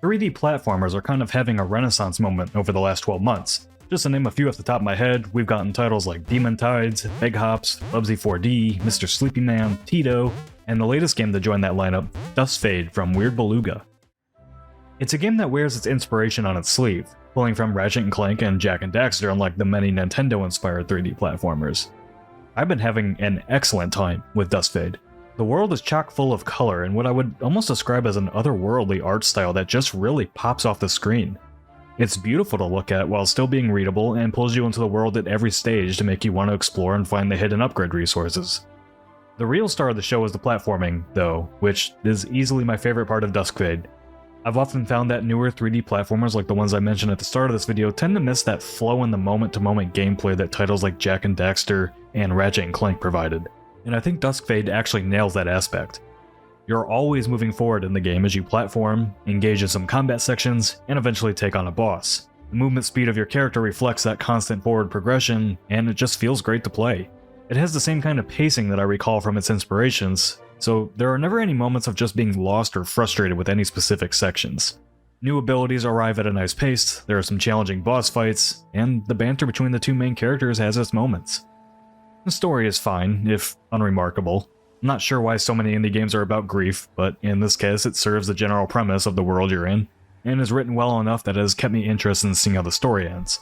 3D platformers are kind of having a renaissance moment over the last 12 months. Just to name a few off the top of my head, we've gotten titles like Demon Tides, Big Hops, Bubsy 4D, Mr. Sleepy Man, Tito, and the latest game to join that lineup, Duskfade from Weird Beluga. It's a game that wears its inspiration on its sleeve, pulling from Ratchet & Clank and Jak and Daxter unlike the many Nintendo-inspired 3D platformers. I've been having an excellent time with Duskfade. The world is chock full of color and what I would almost describe as an otherworldly art style that just really pops off the screen. It's beautiful to look at while still being readable and pulls you into the world at every stage to make you want to explore and find the hidden upgrade resources. The real star of the show is the platforming, though, which is easily my favorite part of Duskfade. I've often found that newer 3D platformers like the ones I mentioned at the start of this video tend to miss that flow in the moment-to-moment gameplay that titles like Jak and Daxter and Ratchet & Clank provided, and I think Duskfade actually nails that aspect. You're always moving forward in the game as you platform, engage in some combat sections, and eventually take on a boss. The movement speed of your character reflects that constant forward progression, and it just feels great to play. It has the same kind of pacing that I recall from its inspirations, so there are never any moments of just being lost or frustrated with any specific sections. New abilities arrive at a nice pace, there are some challenging boss fights, and the banter between the two main characters has its moments. The story is fine, if unremarkable. I'm not sure why so many indie games are about grief, but in this case it serves the general premise of the world you're in, and is written well enough that it has kept me interested in seeing how the story ends.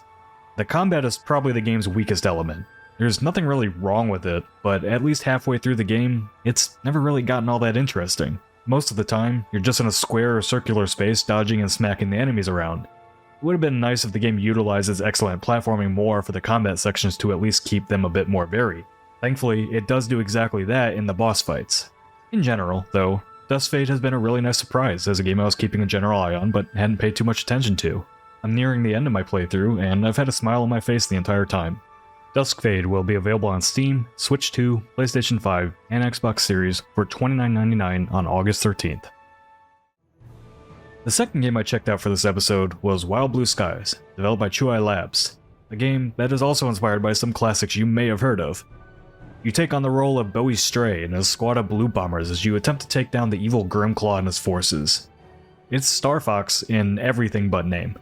The combat is probably the game's weakest element. There's nothing really wrong with it, but at least halfway through the game, it's never really gotten all that interesting. Most of the time, you're just in a square or circular space dodging and smacking the enemies around. It would have been nice if the game utilized its excellent platforming more for the combat sections to at least keep them a bit more varied. Thankfully, it does do exactly that in the boss fights. In general, though, Duskfade has been a really nice surprise as a game I was keeping a general eye on but hadn't paid too much attention to. I'm nearing the end of my playthrough, and I've had a smile on my face the entire time. Duskfade will be available on Steam, Switch 2, PlayStation 5, and Xbox Series for $29.99 on August 13th. The second game I checked out for this episode was Wild Blue Skies, developed by Chuai Labs, a game that is also inspired by some classics you may have heard of. You take on the role of Bowie Stray and a squad of blue bombers as you attempt to take down the evil Grimclaw and his forces. It's Star Fox in everything but name.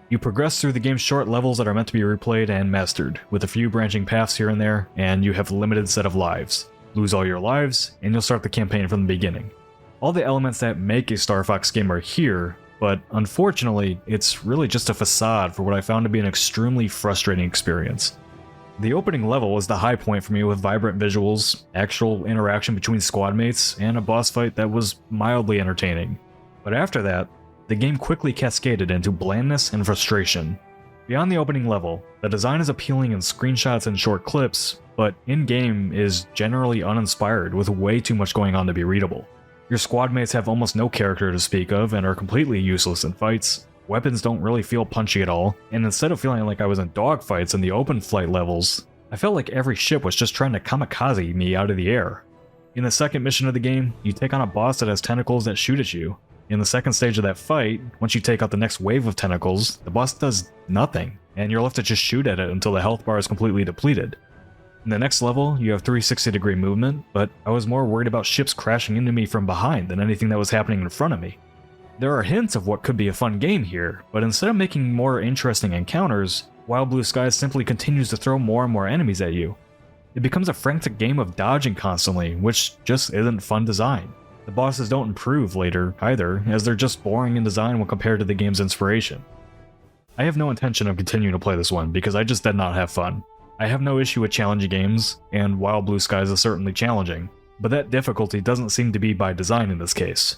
You progress through the game's short levels that are meant to be replayed and mastered, with a few branching paths here and there, and you have a limited set of lives. Lose all your lives, and you'll start the campaign from the beginning. All the elements that make a Star Fox game are here, but unfortunately, it's really just a facade for what I found to be an extremely frustrating experience. The opening level was the high point for me with vibrant visuals, actual interaction between squad mates, and a boss fight that was mildly entertaining. But after that, the game quickly cascaded into blandness and frustration. Beyond the opening level, the design is appealing in screenshots and short clips, but in-game is generally uninspired with way too much going on to be readable. Your squad mates have almost no character to speak of and are completely useless in fights. Weapons don't really feel punchy at all, and instead of feeling like I was in dogfights in the open flight levels, I felt like every ship was just trying to kamikaze me out of the air. In the second mission of the game, you take on a boss that has tentacles that shoot at you. In the second stage of that fight, once you take out the next wave of tentacles, the boss does nothing, and you're left to just shoot at it until the health bar is completely depleted. In the next level, you have 360-degree movement, but I was more worried about ships crashing into me from behind than anything that was happening in front of me. There are hints of what could be a fun game here, but instead of making more interesting encounters, Wild Blue Skies simply continues to throw more and more enemies at you. It becomes a frantic game of dodging constantly, which just isn't fun design. The bosses don't improve later, either, as they're just boring in design when compared to the game's inspiration. I have no intention of continuing to play this one, because I just did not have fun. I have no issue with challenging games, and Wild Blue Skies is certainly challenging, but that difficulty doesn't seem to be by design in this case.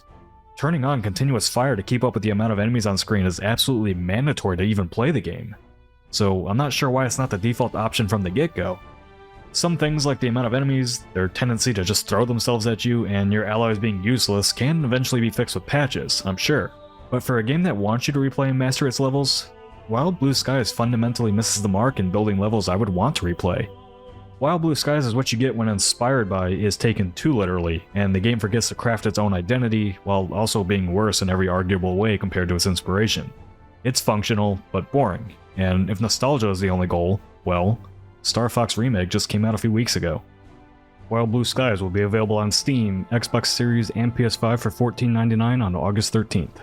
Turning on continuous fire to keep up with the amount of enemies on screen is absolutely mandatory to even play the game, so I'm not sure why it's not the default option from the get-go. Some things like the amount of enemies, their tendency to just throw themselves at you, and your allies being useless can eventually be fixed with patches, I'm sure. But for a game that wants you to replay and master its levels, Wild Blue Skies fundamentally misses the mark in building levels I would want to replay. Wild Blue Skies is what you get when inspired by is taken too literally, and the game forgets to craft its own identity while also being worse in every arguable way compared to its inspiration. It's functional, but boring, and if nostalgia is the only goal, well, Star Fox Remake just came out a few weeks ago. Wild Blue Skies will be available on Steam, Xbox Series, and PS5 for $14.99 on August 13th.